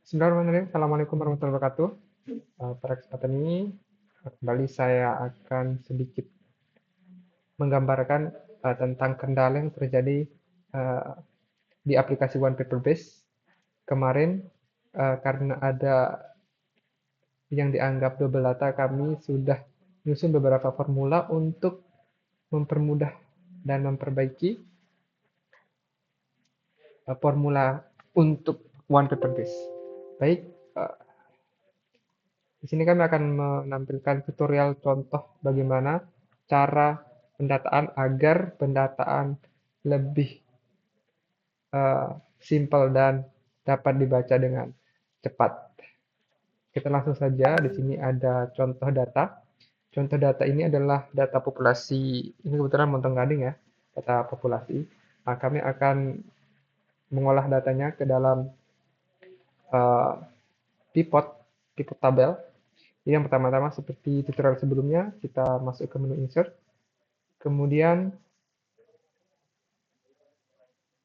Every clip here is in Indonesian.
Bismillahirrahmanirrahim. Assalamualaikum warahmatullahi wabarakatuh. Pada kesempatan ini, kembali saya akan sedikit menggambarkan tentang kendala yang terjadi uh, di aplikasi One Paper Base kemarin karena ada yang dianggap double data. Kami sudah menyusun beberapa formula untuk mempermudah dan memperbaiki formula untuk One Paper Base. Baik, uh, di sini kami akan menampilkan tutorial contoh bagaimana cara pendataan agar pendataan lebih simpel dan dapat dibaca dengan cepat. Kita langsung saja, di sini ada contoh data. Contoh data ini adalah data populasi, ini kebetulan Montong Gading ya, data populasi. Nah, kami akan mengolah datanya ke dalam uh, pivot, pivot tabel. Jadi yang pertama-tama seperti tutorial sebelumnya, kita masuk ke menu insert. Kemudian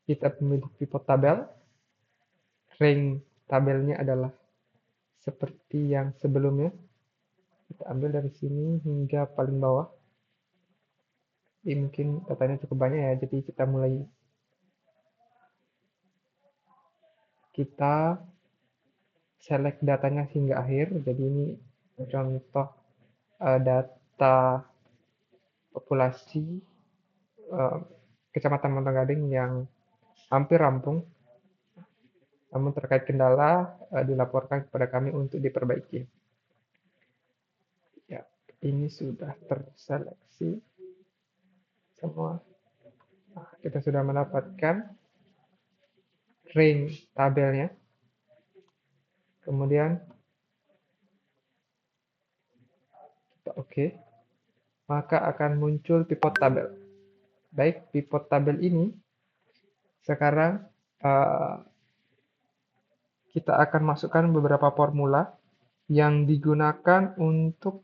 kita memilih pivot tabel. Rank tabelnya adalah seperti yang sebelumnya. Kita ambil dari sini hingga paling bawah. Ini mungkin datanya cukup banyak ya, jadi kita select datanya hingga akhir. Jadi ini contoh data populasi uh, Kecamatan Montong Gading yang hampir rampung. Namun terkait kendala dilaporkan kepada kami untuk diperbaiki. Ya, ini sudah terseleksi semua. Nah, kita sudah mendapatkan range tabelnya. Kemudian kita oke. Maka akan muncul pivot tabel. Baik, pivot tabel ini sekarang kita akan masukkan beberapa formula yang digunakan untuk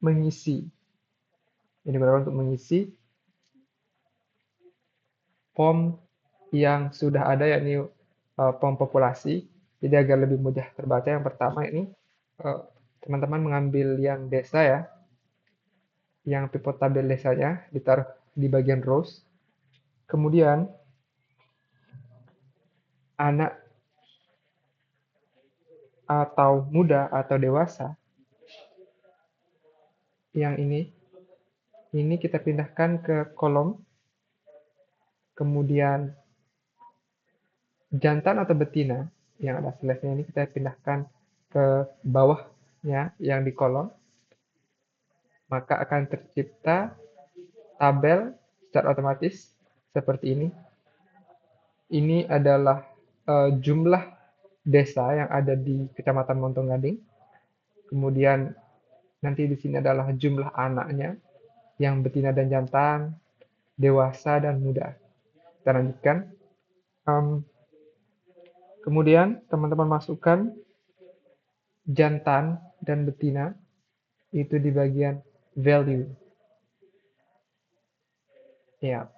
mengisi. Ini benar untuk mengisi form yang sudah ada, yakni form populasi. Jadi agar lebih mudah terbaca, yang pertama ini teman-teman mengambil yang desa ya, yang pivot tabel desanya ditaruh di bagian rows. Kemudian anak atau muda atau dewasa yang ini kita pindahkan ke kolom. Kemudian jantan atau betina yang ada slash-nya ini kita pindahkan ke bawahnya yang di kolom. Maka akan tercipta tabel secara otomatis seperti ini. Ini adalah jumlah desa yang ada di Kecamatan Montong Gading. Kemudian nanti di sini adalah jumlah anaknya yang betina dan jantan, dewasa dan muda. Kita lanjutkan. Kemudian teman-teman masukkan jantan dan betina itu di bagian value. Ya,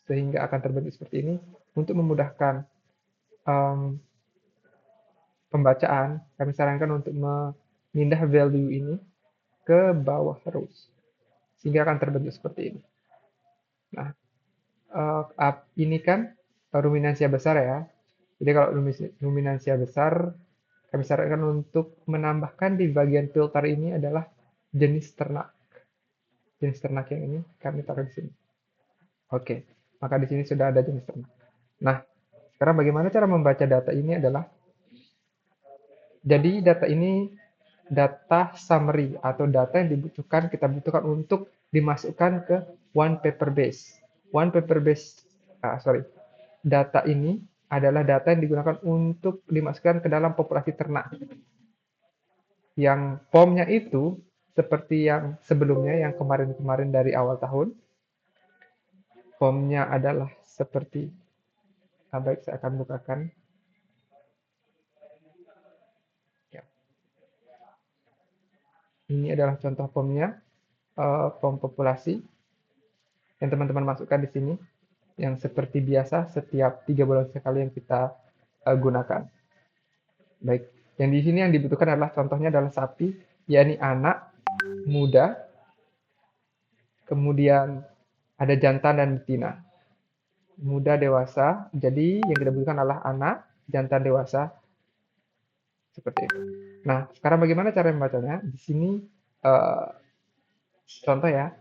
sehingga akan terbentuk seperti ini. Untuk memudahkan pembacaan, kami sarankan untuk memindah value ini ke bawah terus, sehingga akan terbentuk seperti ini. Nah, ini kan ruminansia besar ya. Jadi kalau ruminansia besar, kami sarankan untuk menambahkan di bagian filter ini adalah jenis ternak. Jenis ternak yang ini kami taruh di sini. Oke, maka di sini sudah ada jenis ternak. Nah, sekarang bagaimana cara membaca data ini adalah, jadi data ini data summary atau data yang kita butuhkan untuk dimasukkan ke one paper base. Data ini adalah data yang digunakan untuk dimasukkan ke dalam populasi ternak. Yang formnya itu seperti yang sebelumnya, yang kemarin-kemarin dari awal tahun. Formnya adalah seperti, baik saya akan bukakan. Ya. Ini adalah contoh formnya, form populasi yang teman-teman masukkan di sini, yang seperti biasa setiap 3 bulan sekali yang kita gunakan. Baik, yang di sini yang dibutuhkan adalah contohnya adalah sapi, yakni anak, muda, kemudian ada jantan dan betina. Muda, dewasa. Jadi yang kita butuhkan adalah anak, jantan, dewasa, seperti itu. Nah, sekarang bagaimana cara membacanya? Di sini eh, contoh ya,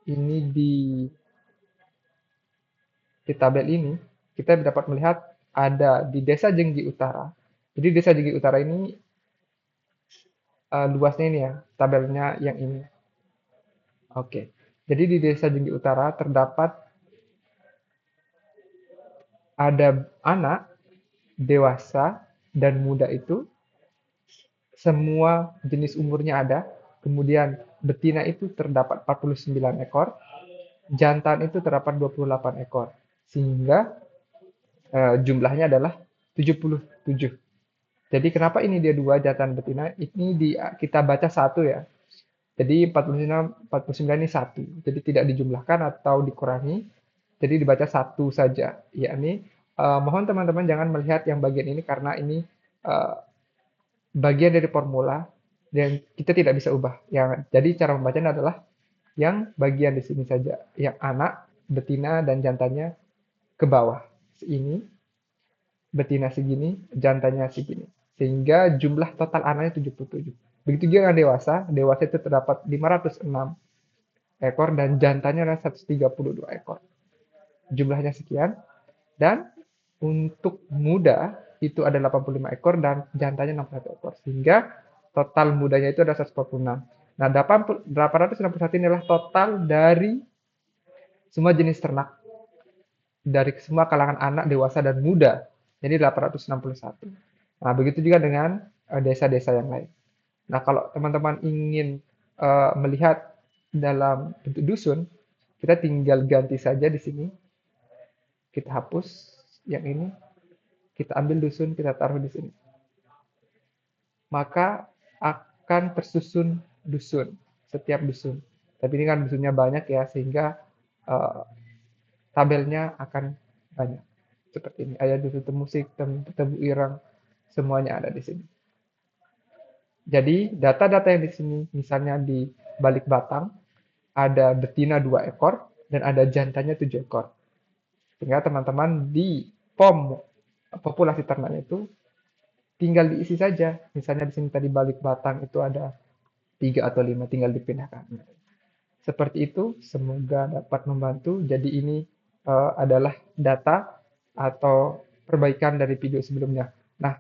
ini di tabel ini kita dapat melihat ada di Desa Jenggi Utara. Jadi Desa Jenggi Utara ini luasnya ini ya, tabelnya yang ini. Oke. Jadi di Desa Jenggi Utara terdapat ada anak, dewasa, dan muda itu semua jenis umurnya ada. Kemudian betina itu terdapat 49 ekor, jantan itu terdapat 28 ekor. Sehingga jumlahnya adalah 77. Jadi kenapa ini dia dua jantan betina? Ini kita baca satu ya. Jadi 49 ini satu. Jadi tidak dijumlahkan atau dikurangi. Jadi dibaca satu saja. Yakni mohon teman-teman jangan melihat yang bagian ini karena ini eh, bagian dari formula dan kita tidak bisa ubah. Jadi cara membacanya adalah yang bagian di sini saja. Yang anak, betina, dan jantannya ke bawah. Ini betina segini, jantannya segini. Sehingga jumlah total anaknya 77. Begitu juga dengan dewasa. Dewasa itu terdapat 506 ekor dan jantannya adalah 132 ekor. Jumlahnya sekian. Dan untuk muda itu ada 85 ekor dan jantannya 61 ekor. Sehingga total mudanya itu ada 146. Nah, 861 ini adalah total dari semua jenis ternak. Dari semua kalangan anak, dewasa, dan muda. Jadi 861. Nah, begitu juga dengan desa-desa yang lain. Nah, kalau teman-teman ingin melihat dalam bentuk dusun, kita tinggal ganti saja di sini. Kita hapus yang ini, kita ambil dusun, kita taruh di sini. Maka akan tersusun dusun, setiap dusun. Tapi ini kan dusunnya banyak ya, sehingga eh, tabelnya akan banyak. Seperti ini, ada dusun Temusik, Tebu Ireng, semuanya ada di sini. Jadi data-data yang di sini, misalnya di balik batang, ada betina 2 ekor, dan ada jantannya 7 ekor. Sehingga teman-teman di POM populasi ternaknya itu tinggal diisi saja. Misalnya di sini tadi balik batang itu ada 3 atau 5, tinggal dipindahkan. Seperti itu, semoga dapat membantu. Jadi ini adalah data atau perbaikan dari video sebelumnya. Nah,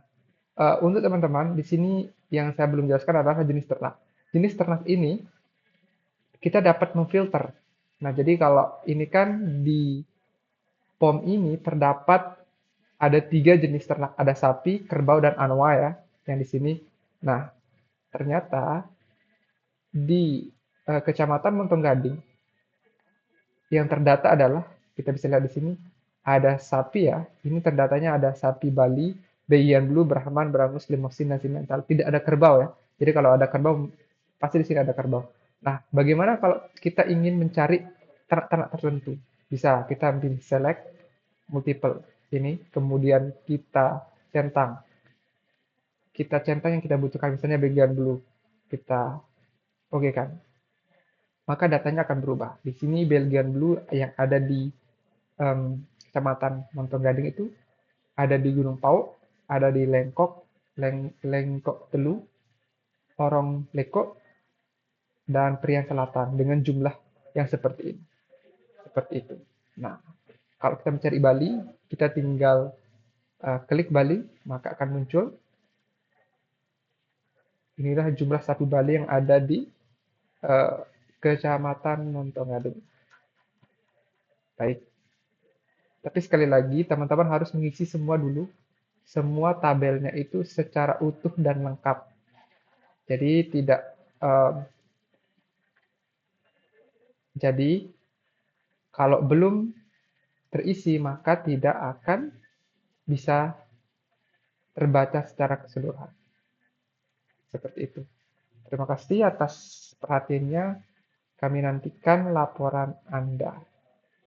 untuk teman-teman, di sini yang saya belum jelaskan adalah jenis ternak. Jenis ternak ini kita dapat memfilter. Nah, jadi kalau ini kan di POM ini terdapat ada 3 jenis ternak. Ada sapi, kerbau, dan anoa ya, yang di sini. Nah, ternyata di Kecamatan Montong Gading yang terdata adalah, kita bisa lihat di sini, ada sapi ya. Ini terdatanya ada sapi Bali, Beiyang Blue, Brahman, Brangus, Limousin, dan Simmental. Tidak ada kerbau ya. Jadi kalau ada kerbau, pasti di sini ada kerbau. Nah, bagaimana kalau kita ingin mencari ternak-ternak tertentu? Bisa kita pilih select, multiple ini, kemudian kita centang. Kita centang yang kita butuhkan, misalnya Beiyang Blue. Kita oke kan? Maka datanya akan berubah. Di sini Belgian Blue yang ada di Kecamatan Montong Gading itu ada di Gunung Pau, ada di Lengkok, Lengkok Telu, Orong Leko, dan Priang Selatan dengan jumlah yang seperti ini. Seperti itu. Nah, kalau kita mencari Bali, kita tinggal klik Bali, maka akan muncul inilah jumlah sapi Bali yang ada di uh, Kecamatan Montong Gading. Baik. Tapi sekali lagi, teman-teman harus mengisi semua dulu. Semua tabelnya itu secara utuh dan lengkap. Jadi tidak um, jadi kalau belum terisi maka tidak akan bisa terbaca secara keseluruhan. Seperti itu. Terima kasih atas perhatiannya. Kami nantikan laporan Anda.